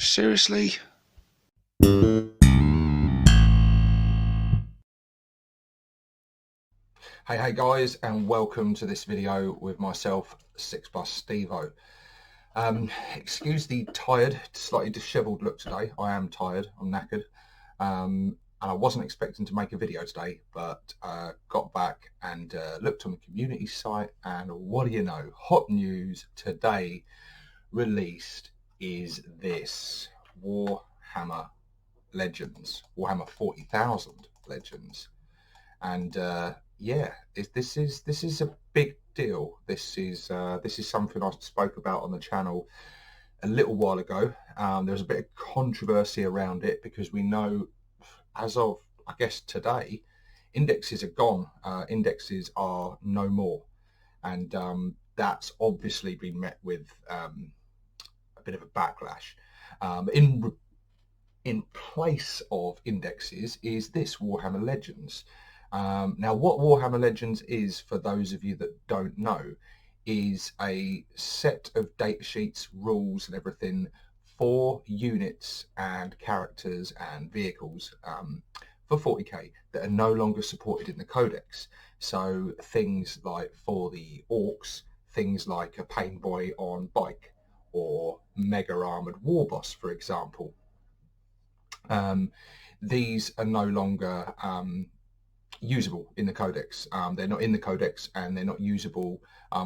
Seriously? Hey guys, and welcome to this video with myself, 6+ Stevo. Excuse the tired, slightly dishevelled look today. I am tired, I'm knackered. And I wasn't expecting to make a video today, but got back and looked on the community site, and what do you know? Hot news today released is this Warhammer Legends, Warhammer 40,000 Legends. And yeah, this is a big deal. This is something I spoke about on the channel a little while ago. There's a bit of controversy around it because we know, as of I guess today, indexes are gone. Indexes are no more, and that's obviously been met with a bit of a backlash. In place of indexes is this Warhammer Legends. Now, what Warhammer Legends is, for those of you that don't know, is a set of data sheets, rules and everything for units and characters and vehicles for 40k that are no longer supported in the Codex. So things like, for the Orcs, things like a Pain Boy on bike or Mega Armored War Boss, for example. These are no longer usable in the Codex. They're not in the Codex, and they're not usable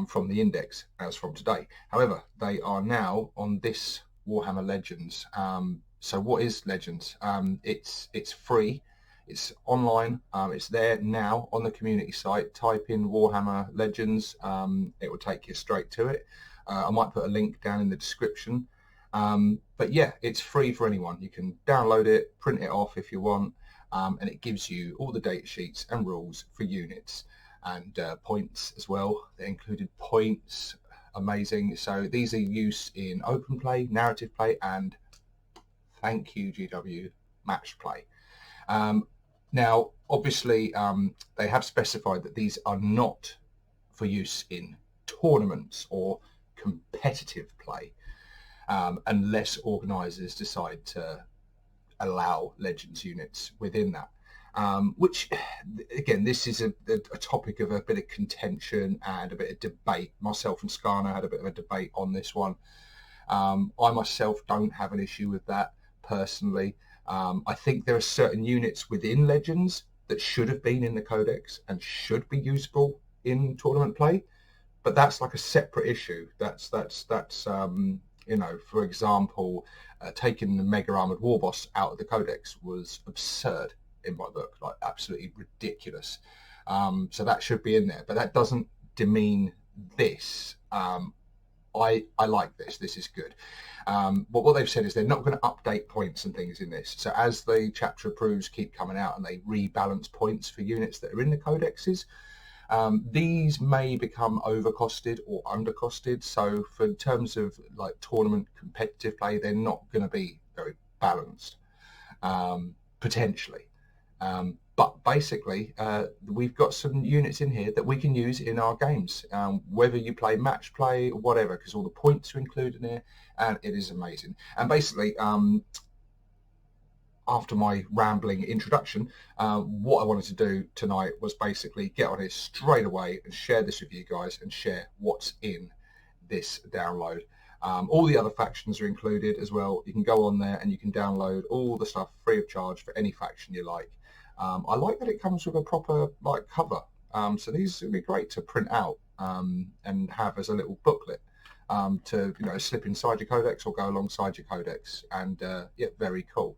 from the index as from today. However, they are now on this Warhammer Legends. So what is Legends? It's free, it's online, it's there now on the community site. Type in Warhammer Legends, it will take you straight to it. I might put a link down in the description. But yeah, it's free for anyone. You can download it, print it off if you want, and it gives you all the data sheets and rules for units and points as well. They included points, amazing. So these are used in open play, narrative play, and thank you GW, match play. Now, obviously, they have specified that these are not for use in tournaments or competitive play. Unless organisers decide to allow Legends units within that. Which, again, this is a topic of a bit of contention and a bit of debate. Myself and Skarna had a bit of a debate on this one. I myself don't have an issue with that personally. I think there are certain units within Legends that should have been in the Codex and should be usable in tournament play, but that's like a separate issue. That's you know, for example, taking the Mega Armored War Boss out of the Codex was absurd in my book, like absolutely ridiculous. So that should be in there, but that doesn't demean this. I like this. This is good. But what they've said is they're not going to update points and things in this. So as the chapter approves keep coming out and they rebalance points for units that are in the codexes, these may become overcosted or undercosted. So for in terms of like tournament competitive play, they're not going to be very balanced, potentially. But basically, we've got some units in here that we can use in our games, whether you play match play or whatever, because all the points are included in here, and it is amazing. And basically, after my rambling introduction, what I wanted to do tonight was basically get on here straight away and share this with you guys and share what's in this download. All the other factions are included as well. You can go on there and you can download all the stuff free of charge for any faction you like. I like that it comes with a proper like cover. So these would be great to print out and have as a little booklet to, you know, slip inside your codex or go alongside your codex. And yeah, very cool.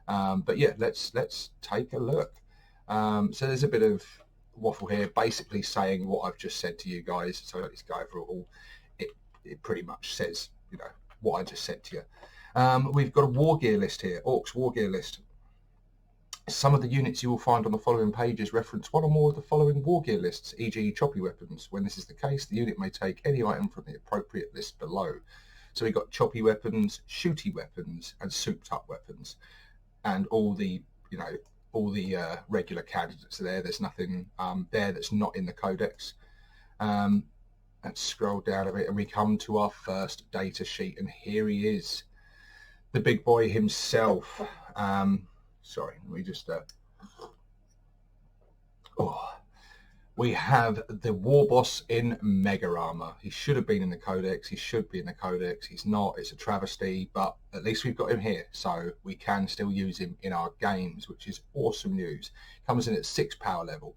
But yeah, let's take a look. So there's a bit of waffle here, basically saying what I've just said to you guys. So let's go over it all. It pretty much says, you know, what I just said to you. We've got a war gear list here, Orcs war gear list. Some of the units you will find on the following pages reference one or more of the following war gear lists, e.g. choppy weapons. When this is the case, the unit may take any item from the appropriate list below. So we've got choppy weapons, shooty weapons, and souped up weapons. And all the, you know, all the regular candidates are there. There's nothing there that's not in the Codex. Let's scroll down a bit and we come to our first data sheet, and here he is. the big boy himself. Sorry, we just we have the war boss in mega armor. He should have been in the codex. He should be in the codex. He's not. It's a travesty, but at least we've got him here, so we can still use him in our games, which is awesome news. Comes in at 6 power level.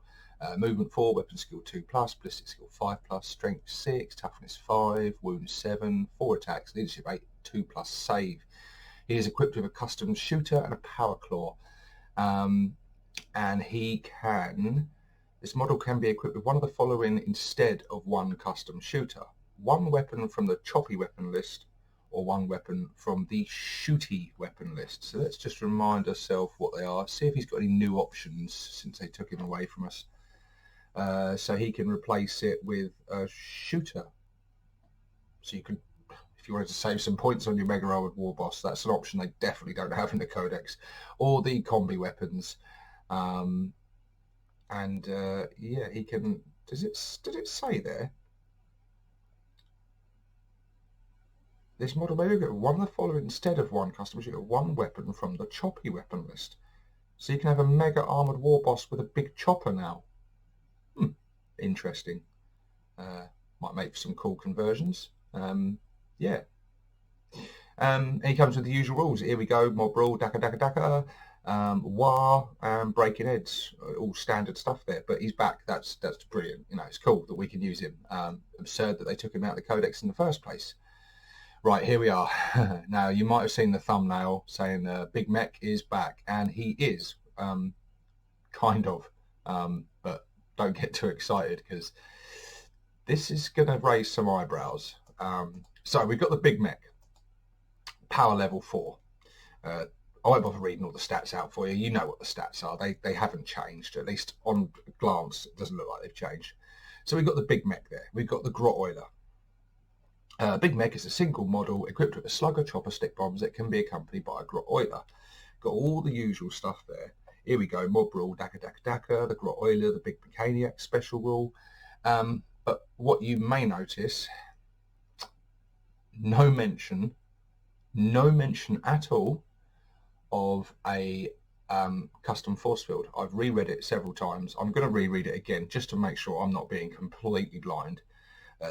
Movement 4, weapon skill 2+, ballistic skill 5+, strength 6, toughness 5, wound 7, 4 attacks, leadership 8, 2+ save. He is equipped with a custom shooter and a power claw. And he can... This model can be equipped with one of the following instead of one custom shooter. One weapon from the choppy weapon list, or one weapon from the shooty weapon list. So let's just remind ourselves what they are. See if he's got any new options since they took him away from us. So he can replace it with a shooter. So you can, if you wanted to save some points on your Mega Armored War Boss, that's an option they definitely don't have in the Codex. Or the combi weapons. Yeah, he can. Did it say there? This model may get one of the following instead of one custom shooter, one weapon from the choppy weapon list. So you can have a Mega Armored War Boss with a big chopper now. Interesting. Might make for some cool conversions. Yeah. And he comes with the usual rules. Here we go. Mob rule, daka daka daka. War and breaking heads, all standard stuff there. But he's back. That's brilliant. You know, it's cool that we can use him. Absurd that they took him out of the Codex in the first place. Right, here we are. Now, you might have seen the thumbnail saying Big Mech is back, and he is, kind of. But don't get too excited because this is going to raise some eyebrows. So we've got the Big Mech, power level 4. I won't bother reading all the stats out for you. You know what the stats are. They haven't changed. At least on glance, it doesn't look like they've changed. So we've got the Big Mech there. We've got the Grot Oiler. Big Mech is a single model equipped with a slugger, chopper, stick bombs that can be accompanied by a Grot Oiler. Got all the usual stuff there. Here we go. Mob rule, daka daka daka, the Grot Oiler, the Big Mechaniac special rule. But what you may notice, no mention at all of a custom force field. I've reread it several times. I'm going to reread it again just to make sure I'm not being completely blind.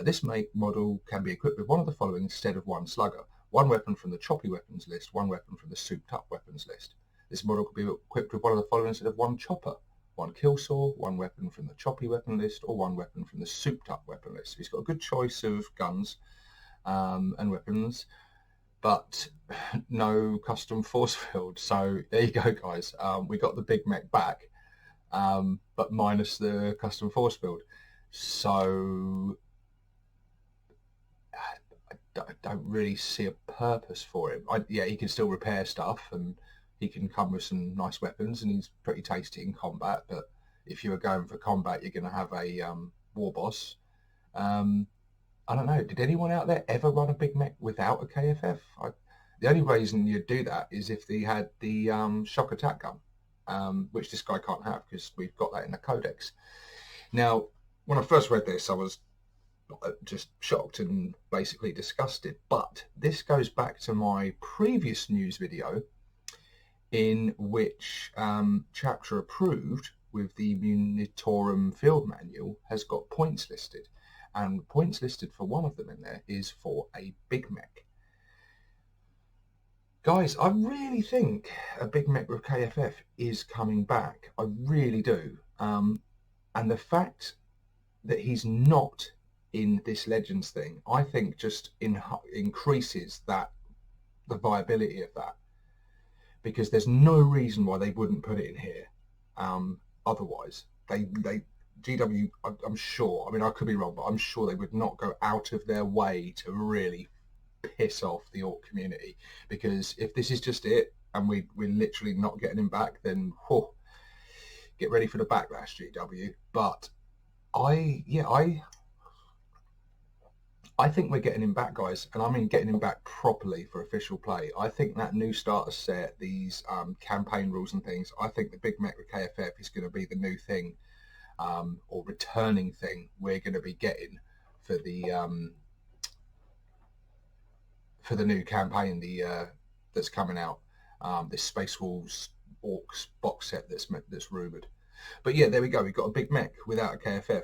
This model can be equipped with one of the following instead of one slugger. One weapon from the choppy weapons list, one weapon from the souped up weapons list. This model could be equipped with one of the following instead of one chopper. One kill saw, one weapon from the choppy weapon list, or one weapon from the souped up weapon list. He's got a good choice of guns and weapons, but no custom force field. So there you go, guys. We got the Big Mech back, but minus the custom force field. So I don't really see a purpose for him. Yeah, he can still repair stuff and he can come with some nice weapons and he's pretty tasty in combat. But if you were going for combat, you're going to have a war boss. I don't know. Did anyone out there ever run a Big Mech without a KFF? The only reason you'd do that is if they had the shock attack gun, which this guy can't have because we've got that in the Codex. Now, when I first read this, I was just shocked and basically disgusted. But this goes back to my previous news video in which chapter approved with the Munitorum field manual has got points listed. And points listed for one of them in there is for a Big Mech. Guys, I really think a Big Mech with KFF is coming back. I really do. And the fact that he's not in this Legends thing, I think just increases the viability of that. Because there's no reason why they wouldn't put it in here. Otherwise, GW, I'm sure, I mean, I could be wrong, but I'm sure they would not go out of their way to really piss off the Ork community. Because if this is just it, and we're literally not getting him back, then get ready for the backlash, GW. But I think we're getting him back, guys, and I mean getting him back properly for official play. I think that new starter set, these campaign rules and things, I think the Big Mech with KFF is going to be the new thing, or returning thing we're going to be getting for the new campaign, the that's coming out. This Space Wolves Orcs box set that's rumoured. But yeah, there we go. We've got a big mech without a KFF.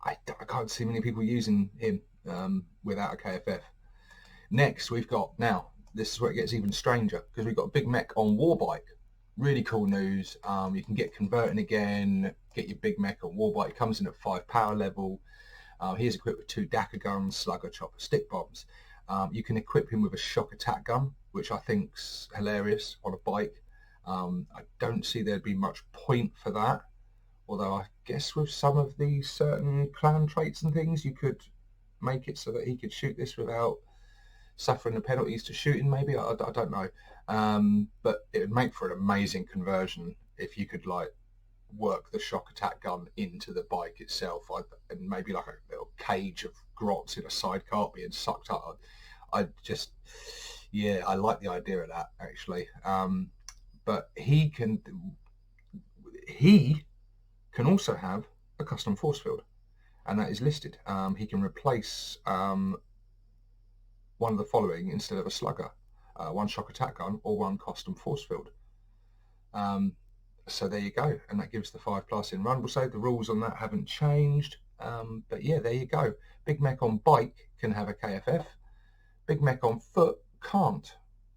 I can't see many people using him without a KFF. Next, we've got, now, this is where it gets even stranger, because we've got a big mech on Warbike. Really cool news. You can get converting again, get your big mech on Warbike. It comes in at 5 power level. He's equipped with 2 Daka guns, slugger, chopper, stick bombs. You can equip him with a shock attack gun, which I think's hilarious on a bike. I don't see there'd be much point for that, although I guess with some of these certain clan traits and things, you could make it so that he could shoot this without suffering the penalties to shooting, maybe. I don't know. But it would make for an amazing conversion if you could like work the shock attack gun into the bike itself, and maybe like a little cage of grots in a sidecar being sucked up. I just, yeah, I like the idea of that actually. But he can also have a custom force field, and that is listed. He can replace one of the following instead of a slugger: 1 shock attack gun or 1 custom force field. So there you go, and that gives the 5+ in Rumble Save. The rules on that haven't changed, but yeah, there you go. Big mech on bike can have a KFF. Big mech on foot can't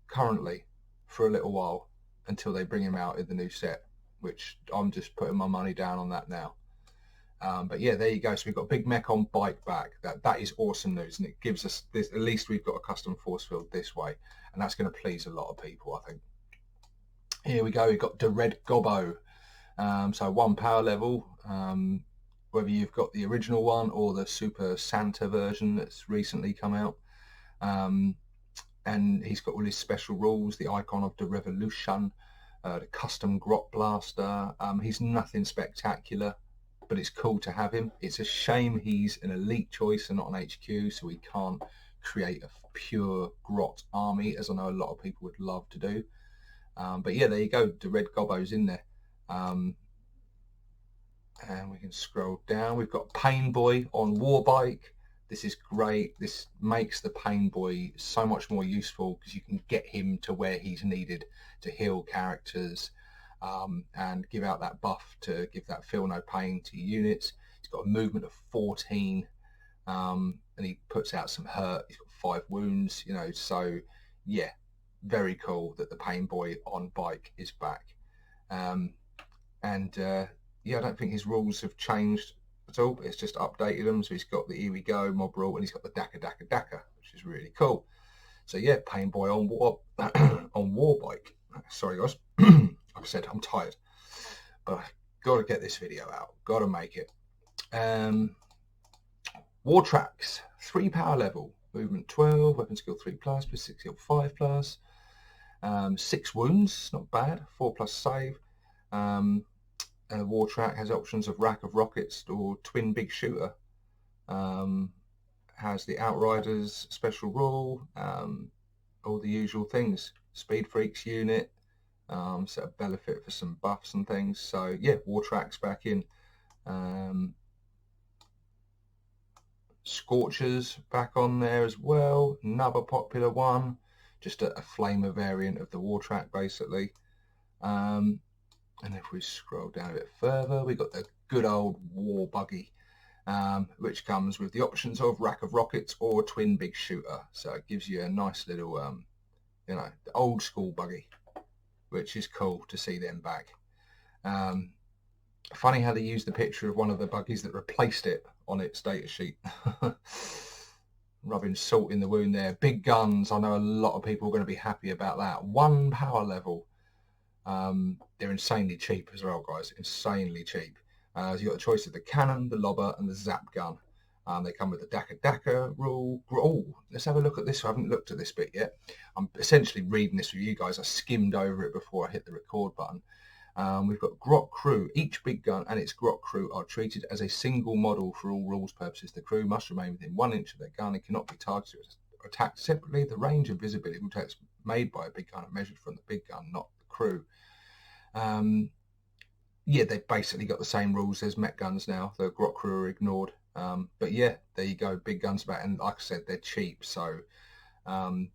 currently for a little while until they bring him out in the new set, which I'm just putting my money down on that now. But yeah, there you go. So we've got big mech on bike back. That is awesome news, and it gives us this. At least we've got a custom force field this way, and that's going to please a lot of people, I think. Here we go. We've got the red Gobo. So 1 power level. Whether you've got the original one or the Super Santa version that's recently come out. And he's got all his special rules, the icon of the revolution, the custom grot blaster. He's nothing spectacular, but it's cool to have him. It's a shame he's an elite choice and not an HQ, so we can't create a pure grot army, as I know a lot of people would love to do. But yeah, there you go. The red Gobo's in there. And we can scroll down. We've got Pain Boy on Warbike. This is great. This makes the Pain Boy so much more useful because you can get him to where he's needed to heal characters and give out that buff to give that feel no pain to units. He's got a movement of 14 and he puts out some hurt. He's got 5 wounds, you know, so yeah, very cool that the Pain Boy on bike is back. Yeah, I don't think his rules have changed at all. It's just updated them. So he's got the Here We Go mob rule, and he's got the Daka, which is really cool. So yeah, Pain Boy on Warbike. Sorry guys, like I said, I'm tired, but I've got to get this video out. Got to make it. Wartracks, 3 power level, movement 12, weapon skill 3+, plus 6 skill 5+, 6 wounds, not bad, 4+ save. Wartrack has options of rack of rockets or twin big shooter. Has the Outriders special rule, all the usual things. Speed Freaks unit, set a benefit for some buffs and things. So yeah, Wartrack's back in. Scorchers back on there as well, another popular one, just a flamer variant of the Wartrack basically. And if we scroll down a bit further, we got the good old War Buggy, which comes with the options of rack of rockets or twin big shooter. So it gives you a nice little, you know, the old school buggy, which is cool to see them back. Funny how they used the picture of one of the buggies that replaced it on its data sheet. Rubbing salt in the wound there. Big guns. I know a lot of people are going to be happy about that. 1 power level. They're insanely cheap as well, guys. Insanely cheap. So you've got the choice of the cannon, the lobber, and the zap gun. They come with the Daka rule. Oh, let's have a look at this. I haven't looked at this bit yet. I'm essentially reading this with you guys. I skimmed over it before I hit the record button. We've got Grot Crew. Each big gun and its Grot Crew are treated as a single model for all rules purposes. The crew must remain within 1 inch of their gun and cannot be targeted or attacked separately. The range and visibility of attacks made by a big gun are measured from the big gun, not the crew. Yeah, they've basically got the same rules as mech guns now. The Grot Crew are ignored. But yeah, there you go. Big guns back, and like I said, they're cheap. So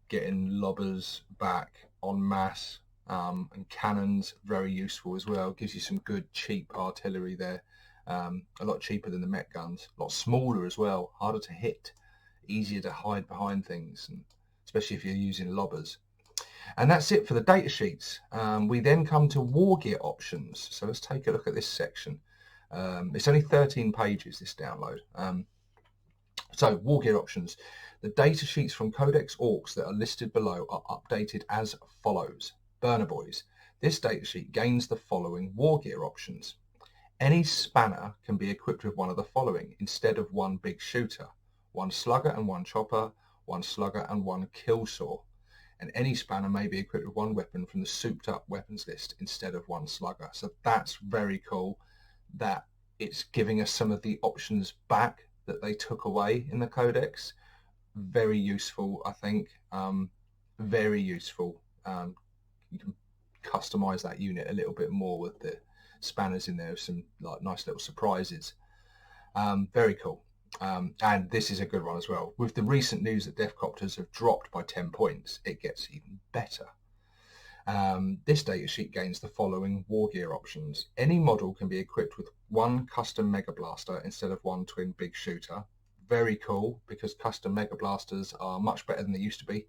Getting lobbers back en masse, and cannons, very useful as well. Gives you some good cheap artillery there, a lot cheaper than the mech guns, a lot smaller as well, harder to hit, easier to hide behind things, and especially if you're using lobbers. And that's it for the data sheets. We then come to war gear options. So let's take a look at this section. It's only 13 pages, this download. So war gear options. The data sheets from Codex Orks that are listed below are updated as follows. Burner Boys. This datasheet gains the following war gear options. Any spanner can be equipped with one of the following instead of one big shooter: one slugger and one chopper, one slugger and one kill saw. And any spanner may be equipped with one weapon from the souped up weapons list instead of one slugger. So that's very cool that it's giving us some of the options back that they took away in the Codex. Very useful, I think. Very useful. You can customize that unit a little bit more with the spanners in there, with some like nice little surprises. Very cool. And this is a good one as well. With the recent news that Defcopters have dropped by 10 points, it gets even better. This datasheet gains the following war gear options. Any model can be equipped with one custom Mega Blaster instead of one twin big shooter. Very cool, because custom Mega Blasters are much better than they used to be,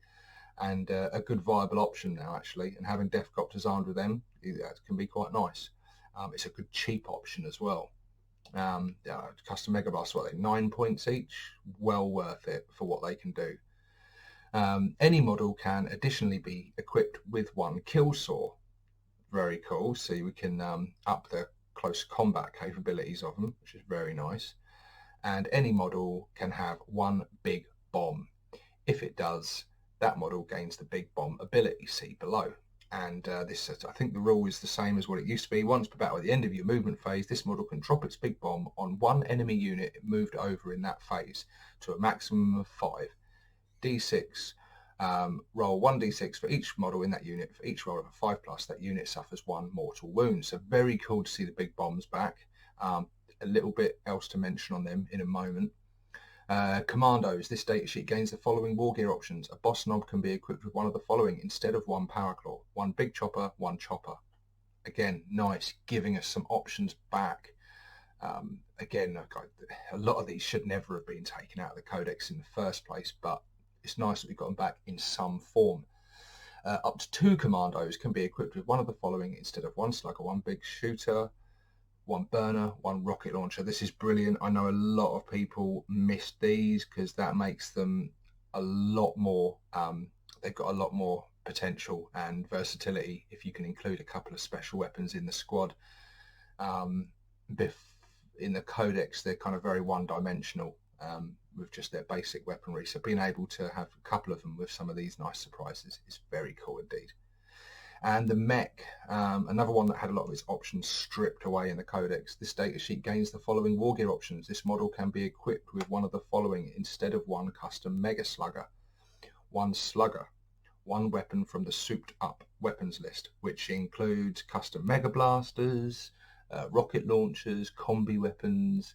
and a good viable option now actually, and having Defcopters armed with them, that can be quite nice. It's a good cheap option as well. Custom Mega Blasters, what are they, 9 points each? Well worth it for what they can do. Any model can additionally be equipped with one kill saw. Very cool. So we can up the close combat capabilities of them, which is very nice. And any model can have one big bomb. If it does, that model gains the big bomb ability, see below. And this, I think the rule is the same as what it used to be. Once per battle at the end of your movement phase, this model can drop its big bomb on one enemy unit it moved over in that phase to a maximum of 5. D6, roll 1d6 for each model in that unit. For each roll of a 5+, that unit suffers 1 mortal wound. So very cool to see the big bombs back. A little bit else to mention on them in a moment. Commandos. This datasheet gains the following war gear options. A boss knob can be equipped with one of the following instead of one power claw: one big chopper, one chopper. Again, nice, giving us some options back. Again, a lot of these should never have been taken out of the Codex in the first place, but it's nice that we've got them back in some form. Up to 2 commandos can be equipped with one of the following instead of one slugger, one big shooter, one burner, one rocket launcher. This is brilliant. I know a lot of people missed these because that makes them a lot more, they've got a lot more potential and versatility if you can include a couple of special weapons in the squad. In the Codex, they're kind of very one-dimensional with just their basic weaponry. So being able to have a couple of them with some of these nice surprises is very cool indeed. And the mech, another one that had a lot of its options stripped away in the Codex. This datasheet gains the following war gear options. This model can be equipped with one of the following instead of one custom Mega Slugger: one slugger, one weapon from the souped up weapons list, which includes custom Mega Blasters, rocket launchers, combi weapons.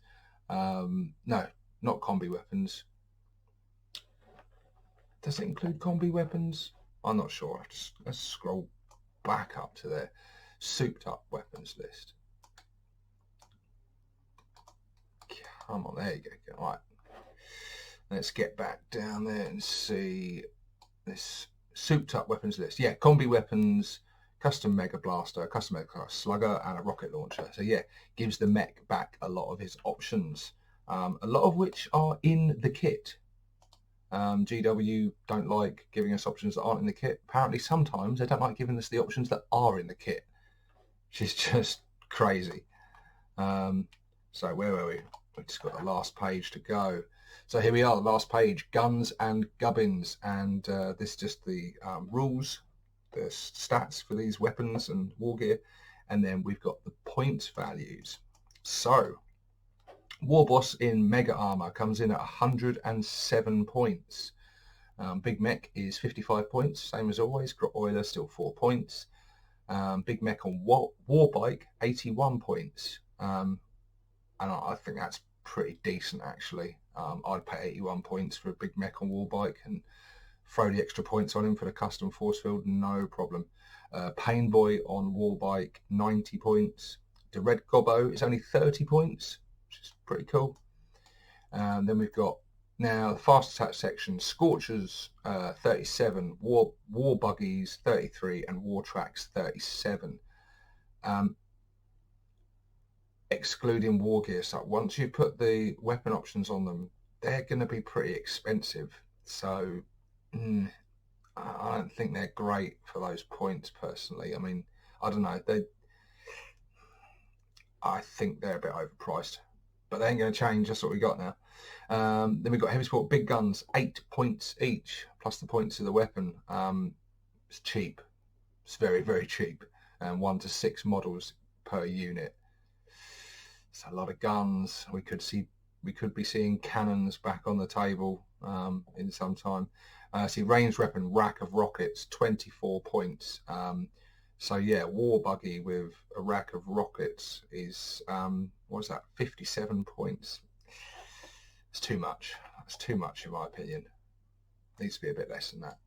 No, not combi weapons. Does it include combi weapons? I'm not sure. Let's scroll back up to their souped up weapons list. Come on, there you go. All right, let's get back down there and see this souped up weapons list. Yeah, combi weapons, custom Mega Blaster, custom Mega Slugger, and a rocket launcher. So yeah, gives the mech back a lot of his options, a lot of which are in the kit. GW don't like giving us options that aren't in the kit. Apparently sometimes they don't like giving us the options that are in the kit, which is just crazy. So where were we? We've just got the last page to go. So here we are, the last page, guns and gubbins, and this is just the rules, the stats for these weapons and war gear, and then we've got the point values. So War Boss in Mega Armor comes in at 107 points. Big Mech is 55 points, same as always. Grot Oiler still 4 points. Big Mech on War Bike, 81 points. And I think that's pretty decent actually. I'd pay 81 points for a Big Mech on War Bike and throw the extra points on him for the custom force field, no problem. Pain Boy on Warbike, 90 points. The Red Gobo is only 30 points, which is pretty cool. Then we've got now the fast attack section, Scorchers 37, War Buggies 33, and Wartracks 37. Excluding war gear. So once you put the weapon options on them, they're going to be pretty expensive. So I don't think they're great for those points personally. I mean, I don't know. I think they're a bit overpriced, but they ain't going to change. That's what we got now. Then we've got heavy sport big guns, 8 points each, plus the points of the weapon. It's cheap. It's very, very cheap. 1 to 6 models per unit. It's a lot of guns. We could be seeing cannons back on the table in some time. See, ranged weapon, rack of rockets, 24 points. So yeah, War Buggy with a rack of rockets is what is that? 57 points. It's too much. That's too much in my opinion. Needs to be a bit less than that.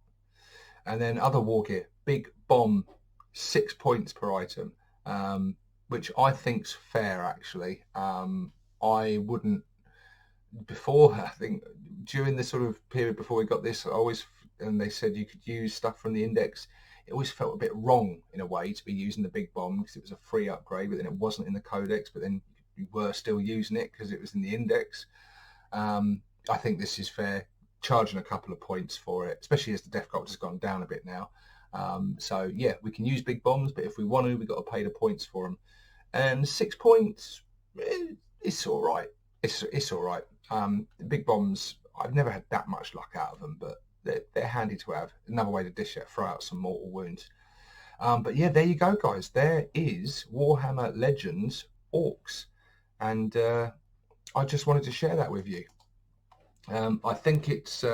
And then other war gear, big bomb, 6 points per item. Which I think's fair actually. I wouldn't before. I think during the sort of period before we got this, and they said you could use stuff from the index. It always felt a bit wrong in a way to be using the big bomb because it was a free upgrade, but then it wasn't in the codex. But then you were still using it because it was in the index. I think this is fair, charging a couple of points for it, especially as the Death Cult has gone down a bit now. So yeah, we can use big bombs, but if we want to, we've got to pay the points for them. And 6 points, it's all right. It's all right. Big bombs, I've never had that much luck out of them, but they're handy to have. Another way to dish it, throw out some mortal wounds. But yeah, there you go, guys. There is Warhammer Legends Orcs, and I just wanted to share that with you. I think it's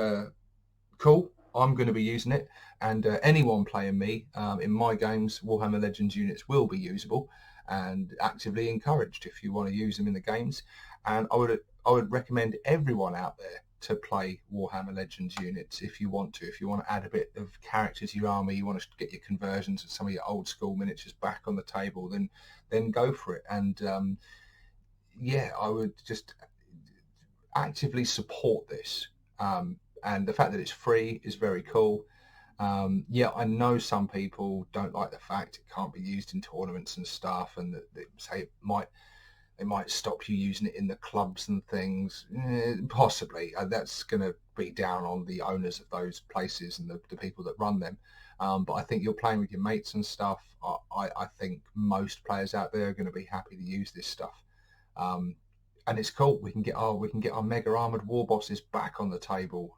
cool. I'm going to be using it, and anyone playing me in my games, Warhammer Legends units will be usable and actively encouraged if you want to use them in the games. And I would recommend everyone out there to play Warhammer Legends units if you want to. If you want to add a bit of character to your army, you want to get your conversions and some of your old school miniatures back on the table, then go for it. And yeah, I would just actively support this. And the fact that it's free is very cool. Yeah, I know some people don't like the fact it can't be used in tournaments and stuff, and that they say it might stop you using it in the clubs and things. Possibly. That's going to be down on the owners of those places and the people that run them. But I think you're playing with your mates and stuff. I think most players out there are going to be happy to use this stuff. And it's cool. We can get our mega armored war bosses back on the table.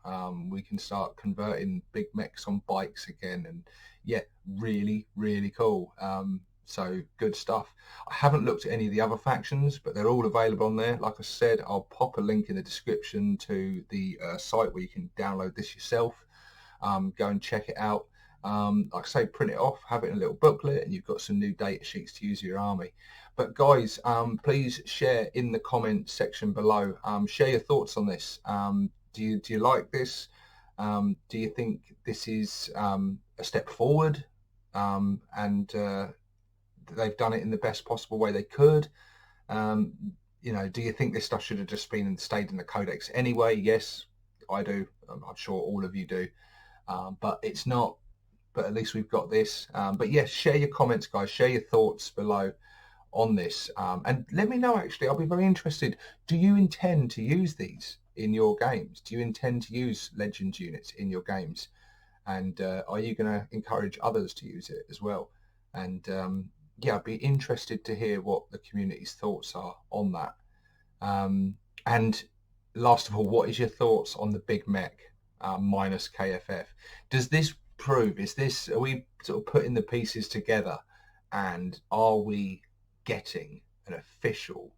We can start converting big mechs on bikes again, and yeah, really, really cool. So good stuff. I haven't looked at any of the other factions, but they're all available on there. Like I said, I'll pop a link in the description to the site where you can download this yourself. Go and check it out. Like I say, print it off, have it in a little booklet, and you've got some new data sheets to use in your army. But guys, please share in the comment section below. Share your thoughts on this. Do you like this? Do you think this is a step forward? And they've done it in the best possible way they could? You know, do you think this stuff should have just stayed in the codex anyway? Yes, I do. I'm sure all of you do. But it's not. But at least we've got this. But yes, share your comments, guys. Share your thoughts below on this, and let me know. Actually, I'll be very interested. Do you intend to use these in your games? Do you intend to use Legends units in your games? And are you going to encourage others to use it as well? And yeah, I'd be interested to hear what the community's thoughts are on that. And last of all, what is your thoughts on the big mech minus KFF? Does this prove, are we sort of putting the pieces together, and are we getting an official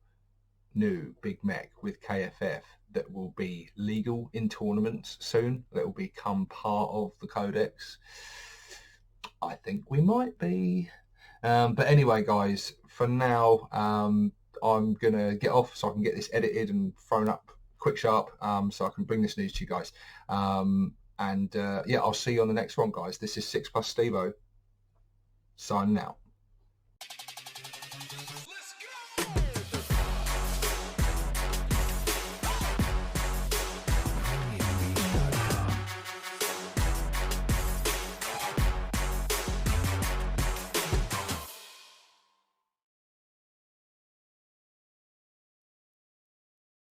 new big mech with KFF that will be legal in tournaments soon, that will become part of the codex? I think we might be. But anyway, guys, for now, I'm gonna get off so I can get this edited and thrown up quick sharp, so I can bring this news to you guys. And yeah, I'll see you on the next one, guys. This is 6 Plus Stevo signing out.